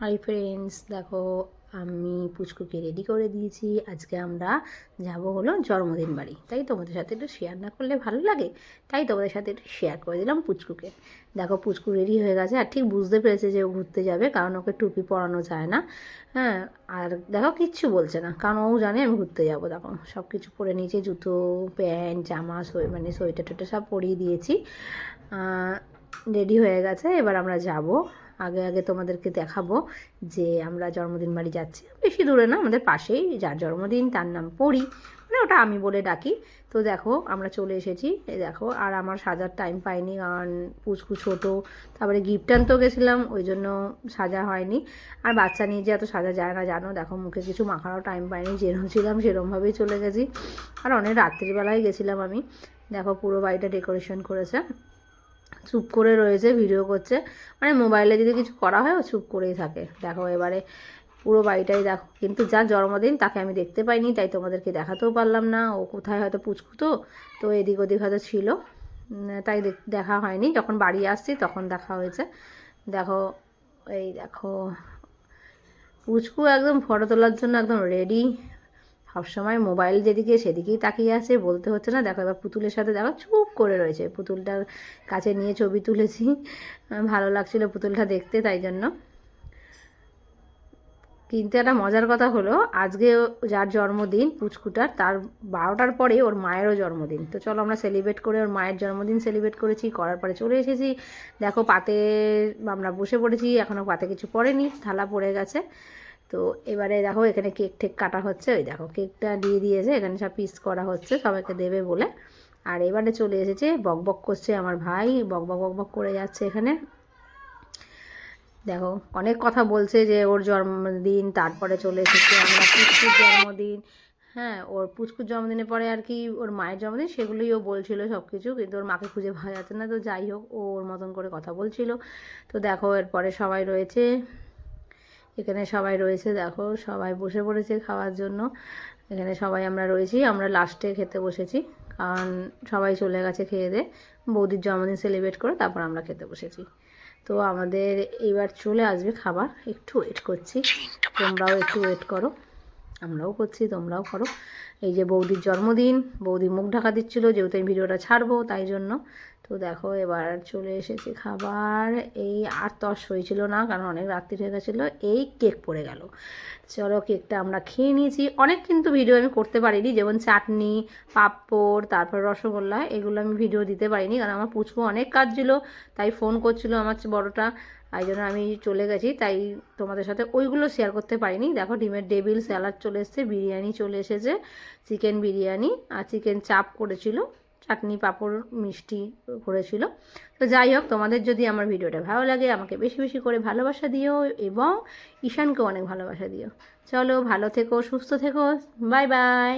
Hi friends, দেখো আমি পুচকুকে ready করে দিয়েছি। আজকে আমরা যাব হলো জন্মদিন বাড়ি, তাই তোমাদের সাথে একটু শেয়ার না করলে ভালো লাগে, তাই তোমাদের সাথে একটু শেয়ার করে দিলাম পুচকুকে। দেখো পুচকু রেডি হয়ে গেছে, আর ঠিক বুঝতে পেরেছে যে ও ঘুরতে যাবে, কারণ ওকে টুপি পরানো যায় না। হ্যাঁ, আর দেখো কিচ্ছু বলছে না, কারণ ও জানে আমি ঘুরতে যাব। দেখো সব কিছু পরে নিয়েছি, জুতো, প্যান্ট, জামা, মানে সোয়েটার টোয়েটার সব পরিয়ে দিয়েছি। রেডি হয়ে গেছে, এবার আমরা যাব। আগে আগে তোমাদেরকে দেখাবো যে আমরা জন্মদিন বাড়ি যাচ্ছি। বেশি দূরে না, আমাদের পাশেই। যার জন্মদিন তার নাম পরি, মানে ওটা আমি বলে ডাকি। তো দেখো আমরা চলে এসেছি। এই দেখো, আর আমার সাজার টাইম পাইনি, কারণ পুচকু ছোটো, তারপরে গিফট আনতেও গেছিলাম, ওই জন্য সাজা হয়নি। আর বাচ্চা নিয়ে যে এত সাজা যায় না জানো। দেখো মুখে কিছু মাখারও টাইম পাইনি, যেরকম ছিলাম সেরকমভাবেই চলে গেছি। আর অনেক রাত্রিবেলায় গেছিলাম আমি। দেখো পুরো বাড়িটা ডেকোরেশন করেছে, চুপ করে রয়েছে, ভিডিও করছে। মানে মোবাইলে যদি কিছু করা হয় ও চুপ করেই থাকে। দেখো এবারে পুরো বাড়িটাই দেখো, কিন্তু যার জন্মদিন তাকে আমি দেখতে পাইনি, তাই তোমাদেরকে দেখাতেও পারলাম না। ও কোথায়, হয়তো পুচকু তো এদিক ওদিক হয়তো ছিল, তাই দেখা হয়নি। যখন বাড়ি আসছি তখন দেখা হয়েছে। দেখো, এই দেখো পুচকু একদম ফটো তোলার জন্য একদম রেডি। সবসময় মোবাইল যেদিকে সেদিকেই তাকিয়ে আছে, বলতে হচ্ছে না। দেখো এবার পুতুলের সাথে দেখো চুপ করে রয়েছে, পুতুলটার কাছে নিয়ে ছবি তুলেছি। ভালো লাগছিল পুতুলটা দেখতে, তাই জন্য। কিন্তু একটা মজার কথা হলো, আজকে যার জন্মদিন পুচকুটার, তার 12টার পরে ওর মায়েরও জন্মদিন। তো চলো আমরা সেলিব্রেট করে, ওর মায়ের জন্মদিন সেলিব্রেট করেছি, করার পরে চলে এসেছি। দেখো পাতে আমরা বসে পড়েছি, এখনও পাতে কিছু পড়েনি, থালা পড়ে গেছে। তো এবারে দেখো এখানে কেক ঠেক কাটা হচ্ছে। ওই দেখো কেকটা দিয়ে দিয়েছে, এখানে সব পিস করা হচ্ছে সবাইকে দেবে বলে। আর এবারে চলে এসেছে, বক বক করছে আমার ভাই, বক বক বক বক করে যাচ্ছে এখানে। দেখো অনেক কথা বলছে যে ওর জন্মদিন, তারপরে চলে এসেছে আমরা পুচকুর জন্মদিন। হ্যাঁ, ওর পুচকুর জন্মদিনের পরে আর কি ওর মায়ের জন্মদিন, সেগুলোই ও বলছিল সব কিছু, কিন্তু ওর মাকে খুঁজে পাওয়া যাচ্ছে না। তো যাই হোক, ও ওর মতন করে কথা বলছিল। তো দেখো এরপরে সবাই রয়েছে, এখানে সবাই রয়েছে, দেখো সবাই বসে পড়েছে খাওয়ার জন্য। এখানে সবাই আমরা রয়েছি, আমরা লাস্টে খেতে বসেছি, কারণ সবাই চলে গেছে খেয়ে দিয়ে। বৌদির জন্মদিন সেলিব্রেট করে তারপর আমরা খেতে বসেছি। তো আমাদের এইবার চলে আসবে খাবার, একটু ওয়েট করছি, তোমরাও একটু ওয়েট করো। আমরাও করছি, তোমরাও করো। এই যে বৌদির জন্মদিন, বৌদি মুখ ঢাকা দিচ্ছিলো, যেহেতু আমি ভিডিওটা ছাড়বো তাই জন্য। তো দেখো এবার চলে এসেছে খাবার। এই আর তস হয়েছিল না, কারণ অনেক রাত্রি হয়ে গেছিলো। এই কেক পড়ে গেল। চলো কেকটা আমরা খেয়ে নিয়েছি। অনেক কিন্তু ভিডিও আমি করতে পারিনি, যেমন চাটনি, পাঁপড়, তারপর রসগোল্লা, এগুলো আমি ভিডিও দিতে পারিনি, কারণ আমার পুচকু অনেক কাজ ছিল, তাই ফোন করছিল আমার বড়টা, তাই জন্য আমি চলে গেছি, তাই তোমাদের সাথে ওইগুলো শেয়ার করতে পারিনি। দেখো ডিমের ডেভিল স্যালাড চলে এসেছে, বিরিয়ানি চলে এসেছে, চিকেন বিরিয়ানি, আর চিকেন চাপ করেছিল, চাটনি, পাঁপড়, মিষ্টি করেছিল। তো যাই হোক, তোমাদের যদি আমার ভিডিওটা ভালো লাগে আমাকে বেশি বেশি করে ভালোবাসা দিও, এবং ঈশানকেও অনেক ভালোবাসা দিও। চলো ভালো থেকো, সুস্থ থেকো, বাই বাই।